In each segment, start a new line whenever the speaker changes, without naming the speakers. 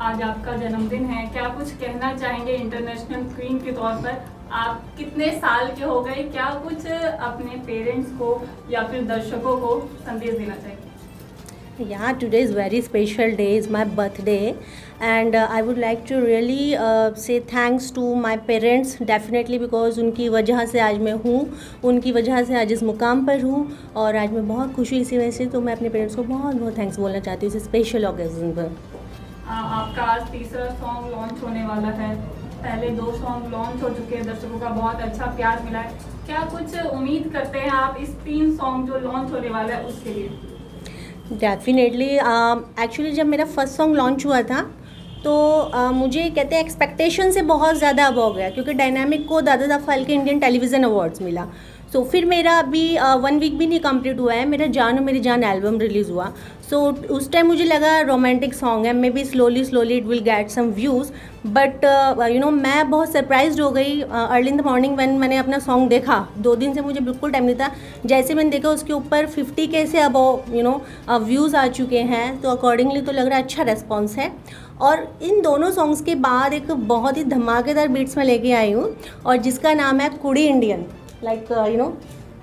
आज आपका जन्मदिन है, क्या कुछ कहना चाहेंगे इंटरनेशनल क्वीन के तौर पर? आप कितने साल के हो गए, क्या कुछ अपने पेरेंट्स को या फिर दर्शकों को संदेश देना चाहेंगे?
Yeah, today is very special day. It's my birthday, and I would like to really say thanks to my parents definitely because उनकी वजह से आज मैं हूँ, उनकी वजह से आज इस मुकाम पर हूँ और आज मैं बहुत खुश हुई इसी वजह से। तो मैं अपने पेरेंट्स को बहुत बहुत थैंक्स बोलना चाहती हूँ इस स्पेशल ओकेजन पर।
आपका आज तीसरा सॉन्ग लॉन्च होने वाला है, पहले 2 सॉन्ग लॉन्च हो चुके हैं, दर्शकों का बहुत अच्छा प्यार मिला है, क्या कुछ उम्मीद करते हैं आप इस 3 सॉन्ग जो लॉन्च होने वाला है उसके लिए?
डेफिनेटली एक्चुअली जब मेरा फर्स्ट सॉन्ग लॉन्च हुआ था तो मुझे कहते हैं एक्सपेक्टेशन से बहुत ज़्यादा अब हो गया क्योंकि डायनामिक को दादा दा फाल्के इंडियन टेलीविज़न अवार्ड्स मिला। सो फिर मेरा अभी 1 वीक भी नहीं कंप्लीट हुआ है, मेरा जान मेरी जान एल्बम रिलीज़ हुआ। सो उस टाइम मुझे लगा रोमांटिक सॉन्ग है, maybe slowly it will get some views, but मैं बहुत सरप्राइज्ड हो गई early in the morning when मैंने अपना सॉन्ग देखा। 2 दिन से मुझे बिल्कुल टाइम नहीं था, जैसे मैंने देखा उसके ऊपर 50K से अब व्यूज़ आ चुके हैं, तो अकॉर्डिंगली तो लग रहा है अच्छा रेस्पॉन्स है। और इन दोनों सॉन्ग्स के बाद एक बहुत ही धमाकेदार बीट्स में लेके आई हूँ और जिसका नाम है कुड़ी Indian. Like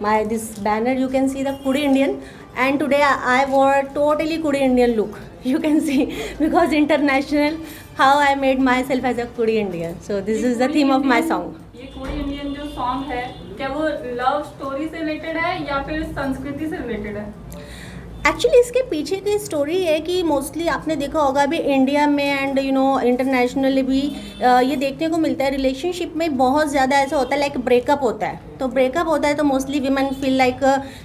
my this banner you can see the Kudi Indian, and today I wore totally Kudi Indian look, you can see, because international how I made myself as a Kudi Indian. So this is the theme of my song.
ये Kudi Indian जो song है क्या वो love story से related है या फिर संस्कृति से रिलेटेड है?
एक्चुअली इसके पीछे की स्टोरी है कि मोस्टली आपने देखा होगा अभी इंडिया में एंड इंटरनेशनली भी ये देखने को मिलता है, रिलेशनशिप में बहुत ज़्यादा ऐसा होता है लाइक ब्रेकअप होता है। तो ब्रेकअप होता है तो mostly women feel like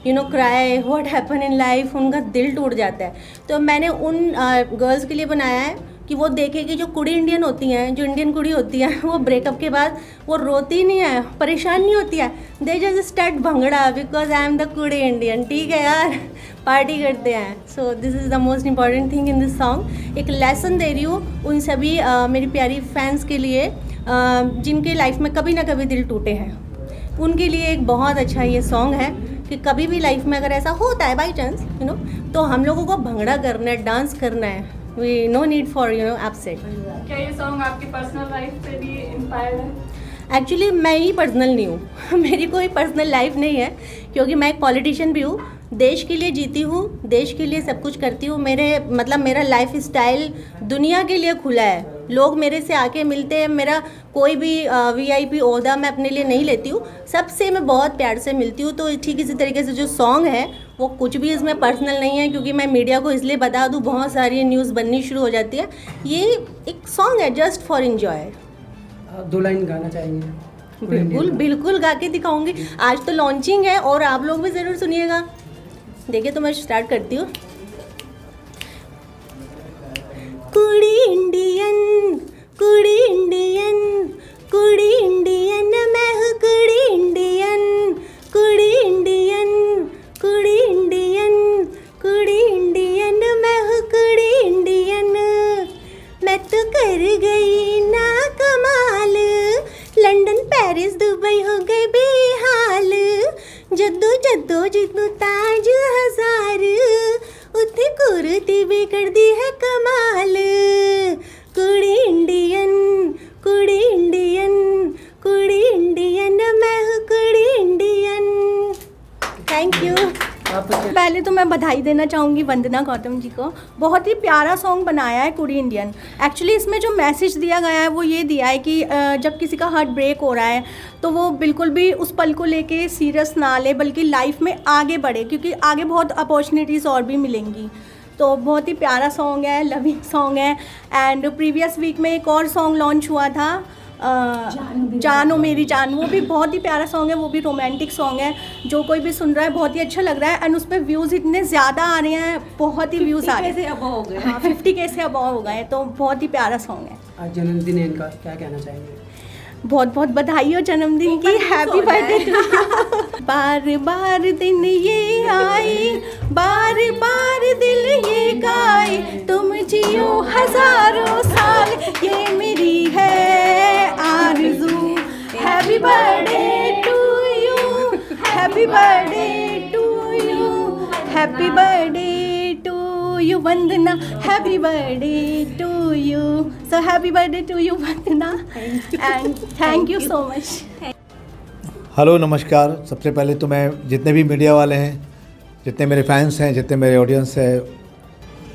cry what happen in life, उनका दिल टूट जाता है। तो मैंने उन गर्ल्स के लिए बनाया है कि वो देखे कि जो कुड़ी इंडियन होती हैं, जो इंडियन कुड़ी होती है, वो ब्रेकअप के बाद वो रोती नहीं है, परेशान नहीं होती है, they just start bhangra because I am the कुड़ी इंडियन। ठीक है यार, पार्टी करते हैं। So this is the most important thing in this song. एक लेसन दे रही हूँ उन सभी मेरी प्यारी फैंस के लिए जिनके लाइफ में कभी ना कभी दिल टूटे हैं, उनके लिए एक बहुत अच्छा ये सॉन्ग है कि कभी भी लाइफ में अगर ऐसा होता है बाई चांस तो हम लोगों को भंगड़ा करना है, डांस करना है। We no need for upset.
क्या ये सॉन्ग आपकी पर्सनल लाइफ से भी इंस्पायर्ड है?
एक्चुअली मैं ही पर्सनल नहीं हूँ मेरी कोई पर्सनल लाइफ नहीं है क्योंकि मैं एक पॉलिटिशियन भी हूँ, देश के लिए जीती हूँ, देश के लिए सब कुछ करती हूँ। मेरा लाइफ स्टाइल दुनिया के लिए खुला है, लोग मेरे से आके मिलते हैं, मेरा कोई भी VIP ओहदा मैं अपने लिए नहीं लेती हूँ, सबसे मैं बहुत प्यार से मिलती हूँ। तो ठीक इसी तरीके से जो सॉन्ग है वो कुछ भी इसमें पर्सनल नहीं है क्योंकि मैं मीडिया को इसलिए बता दूँ बहुत सारी न्यूज़ बननी शुरू हो जाती है। ये एक सॉन्ग है जस्ट फॉर इन्जॉय।
2 लाइन गाना चाहेंगे?
बिल्कुल बिल्कुल गा के दिखाऊंगी। आज तो लॉन्चिंग है और आप लोग भी ज़रूर सुनिएगा। देखिए तो मैं स्टार्ट करती हूँ। कुड़ी इंडियन, कुड़ी इंडियन, कुड़ी इंडियन, मैं हूँ कुड़ी इंडियन, कुड़ी इंडियन, कुड़ी इंडियन, कुड़ी इंडियन, मैं हूँ कुड़ी इंडियन। मैं तो कर गई ना कमाल, लंदन पेरिस दुबई हो गई बेहाल, जद्दो जद्दो जिद्दो ताज हजार, उथे कुर्ती भी कर दी है कमाल। कुड़ी इंडियन, कुड़ी इंडियन, कुड़ी इंडियन, मैं हूँ कुड़ी इंडियन। Thank you. पहले तो मैं बधाई देना चाहूँगी वंदना गौतम जी को, बहुत ही प्यारा सॉन्ग बनाया है कुड़ी इंडियन। एक्चुअली इसमें जो मैसेज दिया गया है वो ये दिया है कि जब किसी का हार्ट ब्रेक हो रहा है तो वो बिल्कुल भी उस पल को लेके सीरियस ना ले, बल्कि लाइफ में आगे बढ़े क्योंकि आगे बहुत अपॉर्चुनिटीज़ और भी मिलेंगी। तो बहुत ही प्यारा सॉन्ग है, लविंग सॉन्ग है। एंड प्रीवियस वीक में एक और सॉन्ग लॉन्च हुआ था जानो मेरी जान, वो भी बहुत ही प्यारा सॉन्ग है, वो भी रोमांटिक सॉन्ग है। जो कोई भी सुन रहा है बहुत ही अच्छा लग रहा है एंड उस पर व्यूज़ इतने ज़्यादा आ रहे हैं, बहुत ही व्यूज़ आ रहे हैं, 50K से अबव हो गए, तो बहुत ही प्यारा सॉन्ग है।
आज जन्मदिन है इनका, क्या कहना चाहेंगे?
बहुत बहुत बधाई हो जन्मदिन की, हैप्पी बर्थडे टू यू। बार बार दिन ये आए, बार बार दिल ये गाए, तुम जियो हजारों साल, ये मेरी है आरज़ू। Happy birthday to you, happy birthday to you, happy birthday to you. you, Vandana. Happy birthday to you. So happy birthday to you, Vandana. And thank you so much.
Hello नमस्कार। सबसे पहले तो मैं जितने भी मीडिया वाले हैं, जितने मेरे फैंस हैं, जितने मेरे ऑडियंस हैं,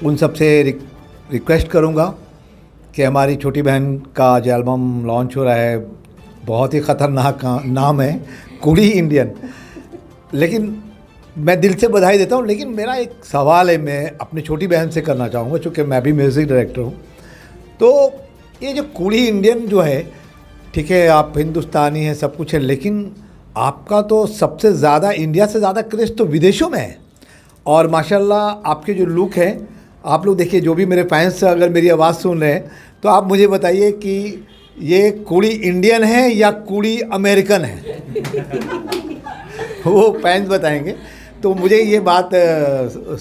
उन सब से रिक्वेस्ट करूँगा कि हमारी छोटी बहन का जो एल्बम लॉन्च हो रहा है, बहुत ही ख़तरनाक नाम है कुड़ी इंडियन। लेकिन मैं दिल से बधाई देता हूँ। लेकिन मेरा एक सवाल है, मैं अपनी छोटी बहन से करना चाहूँगा, चूँकि मैं भी म्यूज़िक डायरेक्टर हूँ। तो ये जो कुड़ी इंडियन जो है, ठीक है आप हिंदुस्तानी हैं, सब कुछ है, लेकिन आपका तो सबसे ज़्यादा, इंडिया से ज़्यादा क्रेज़ तो विदेशों में है। और माशाल्लाह आपके जो लुक है, आप लोग देखिए, जो भी मेरे फैंस अगर मेरी आवाज़ सुन रहे हैं तो आप मुझे बताइए कि ये कुड़ी इंडियन है या कुड़ी अमेरिकन है? वो फैंस बताएंगे। तो मुझे ये बात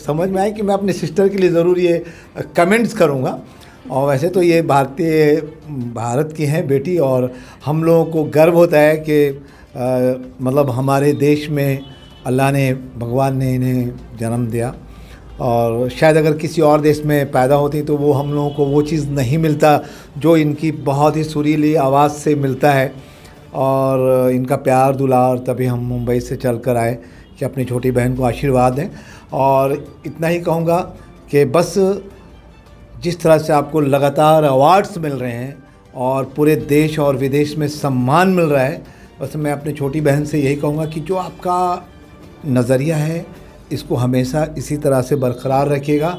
समझ में आई कि मैं अपने सिस्टर के लिए ज़रूर ये कमेंट्स करूँगा। और वैसे तो ये भारत की हैं बेटी, और हम लोगों को गर्व होता है कि मतलब हमारे देश में अल्लाह ने, भगवान ने इन्हें जन्म दिया। और शायद अगर किसी और देश में पैदा होती तो वो हम लोगों को वो चीज़ नहीं मिलता जो इनकी बहुत ही सुरीली आवाज़ से मिलता है, और इनका प्यार दुलार। तभी हम मुंबई से चल कर आए कि अपनी छोटी बहन को आशीर्वाद दें। और इतना ही कहूँगा कि बस जिस तरह से आपको लगातार अवार्ड्स मिल रहे हैं और पूरे देश और विदेश में सम्मान मिल रहा है, बस मैं अपनी छोटी बहन से यही कहूँगा कि जो आपका नज़रिया है इसको हमेशा इसी तरह से बरकरार रखिएगा।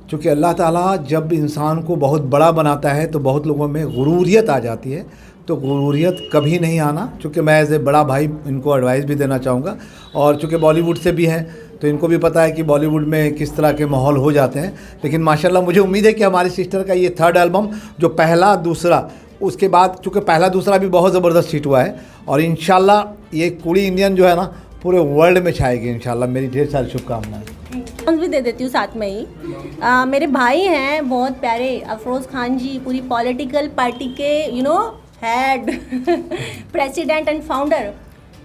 क्योंकि अल्लाह ताला जब इंसान को बहुत बड़ा बनाता है तो बहुत लोगों में गुरूरियत आ जाती है, तो गुरूरियत कभी नहीं आना। चूँकि मैं एज ए बड़ा भाई इनको एडवाइस भी देना चाहूँगा, और चूँकि बॉलीवुड से भी हैं तो इनको भी पता है कि बॉलीवुड में किस तरह के माहौल हो जाते हैं। लेकिन माशाल्लाह मुझे उम्मीद है कि हमारी सिस्टर का ये थर्ड एल्बम, जो पहला दूसरा, उसके बाद चूँकि पहला दूसरा भी बहुत ज़बरदस्त हिट हुआ है, और इंशाल्लाह ये कुड़ी इंडियन जो है ना पूरे वर्ल्ड में छाएगी इंशाल्लाह। मेरी ढेर सारी शुभकामनाएं।
भी दे देती हूँ साथ में ही। मेरे भाई हैं बहुत प्यारे, अफरोज़ खान जी, पूरी पॉलिटिकल पार्टी के हेड प्रेसिडेंट एंड फाउंडर।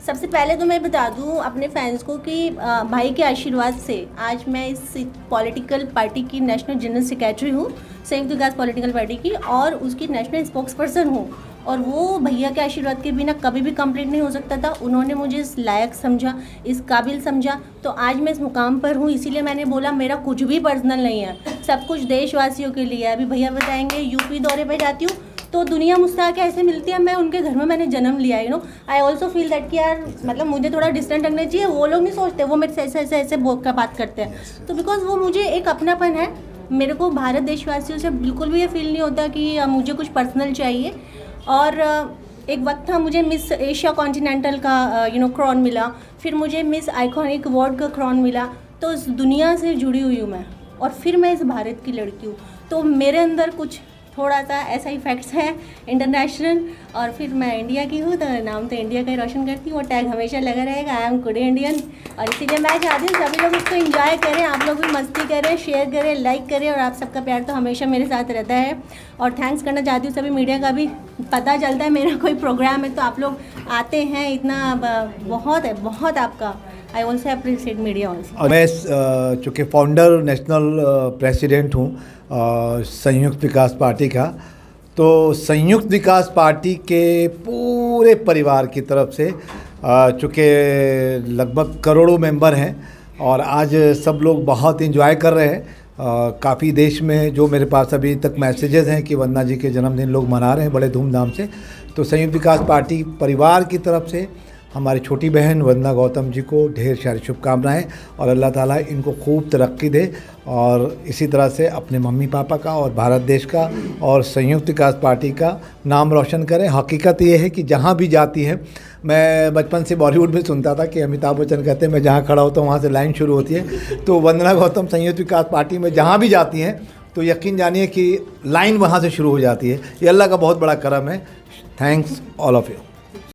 सबसे पहले तो मैं बता दूं अपने फैंस को कि भाई के आशीर्वाद से आज मैं इस पॉलिटिकल पार्टी की नेशनल जनरल सेक्रेटरी हूँ, संयुक्त विकास पॉलिटिकल पार्टी की, और उसकी नेशनल स्पोक्स पर्सन हूँ। और वो भैया के आशीर्वाद के बिना कभी भी कंप्लीट नहीं हो सकता था। उन्होंने मुझे इस लायक समझा, इस काबिल समझा, तो आज मैं इस मुकाम पर हूँ। इसीलिए मैंने बोला मेरा कुछ भी पर्सनल नहीं है, सब कुछ देशवासियों के लिए। अभी भैया बताएंगे, यूपी दौरे पर जाती हूँ तो दुनिया मुझसे आके ऐसे मिलती है, मैं उनके घर में मैंने जन्म लिया है। आई ऑल्सो फील दैट कि यार मतलब मुझे थोड़ा डिस्टेंट रखना चाहिए। वो लोग नहीं सोचते, वो मेरे से ऐसे ऐसे बोल कर बात करते हैं, तो बिकॉज वो मुझे एक अपनापन है। मेरे को भारत देशवासियों से बिल्कुल भी ये फील नहीं होता कि मुझे कुछ पर्सनल चाहिए। और एक वक्त था मुझे मिस एशिया कॉन्टिनेंटल का क्रॉन मिला, फिर मुझे मिस आइकॉनिक अवार्ड का क्रॉन मिला। तो इस दुनिया से जुड़ी हुई हूँ मैं, और फिर मैं इस भारत की लड़की हूँ, तो मेरे अंदर कुछ थोड़ा सा ऐसा इफेक्ट्स है इंटरनेशनल। और फिर मैं इंडिया की हूँ तो नाम तो इंडिया का ही रोशन करती हूँ, और टैग हमेशा लगा रहेगा, आई एम कुड़ी इंडियन। और इसीलिए मैं चाहती हूँ सभी लोग इसको एंजॉय करें, आप लोग भी मस्ती करें, शेयर करें, लाइक करें, और आप सबका प्यार तो हमेशा मेरे साथ रहता है। और थैंक्स करना चाहती हूँ सभी मीडिया का भी। पता चलता है मेरा कोई प्रोग्राम है तो आप लोग आते हैं, इतना बहुत है, बहुत आपका। I also appreciate media also.
मैं चूँकि फाउंडर नेशनल प्रेसिडेंट हूँ संयुक्त विकास पार्टी का, तो संयुक्त विकास पार्टी के पूरे परिवार की तरफ से चूँकि लगभग करोड़ों मेंबर हैं, और आज सब लोग बहुत इंजॉय कर रहे हैं। काफ़ी देश में जो मेरे पास अभी तक मैसेजेस हैं कि वंदना जी के जन्मदिन लोग मना रहे हैं बड़े धूमधाम से। तो संयुक्त विकास पार्टी परिवार की तरफ से हमारी छोटी बहन वंदना गौतम जी को ढेर सारी शुभकामनाएं, और अल्लाह ताला इनको खूब तरक्की दे, और इसी तरह से अपने मम्मी पापा का और भारत देश का और संयुक्त विकास पार्टी का नाम रोशन करें। हकीकत ये है कि जहाँ भी जाती है, मैं बचपन से बॉलीवुड में सुनता था कि अमिताभ बच्चन कहते हैं मैं जहाँ खड़ा होता हूँ वहाँ से लाइन शुरू होती है। तो वंदना गौतम संयुक्त विकास पार्टी में जहाँ भी जाती हैं तो यकीन जानिए कि लाइन वहाँ से शुरू हो जाती है। ये अल्लाह का बहुत बड़ा करम है। Thanks all of you.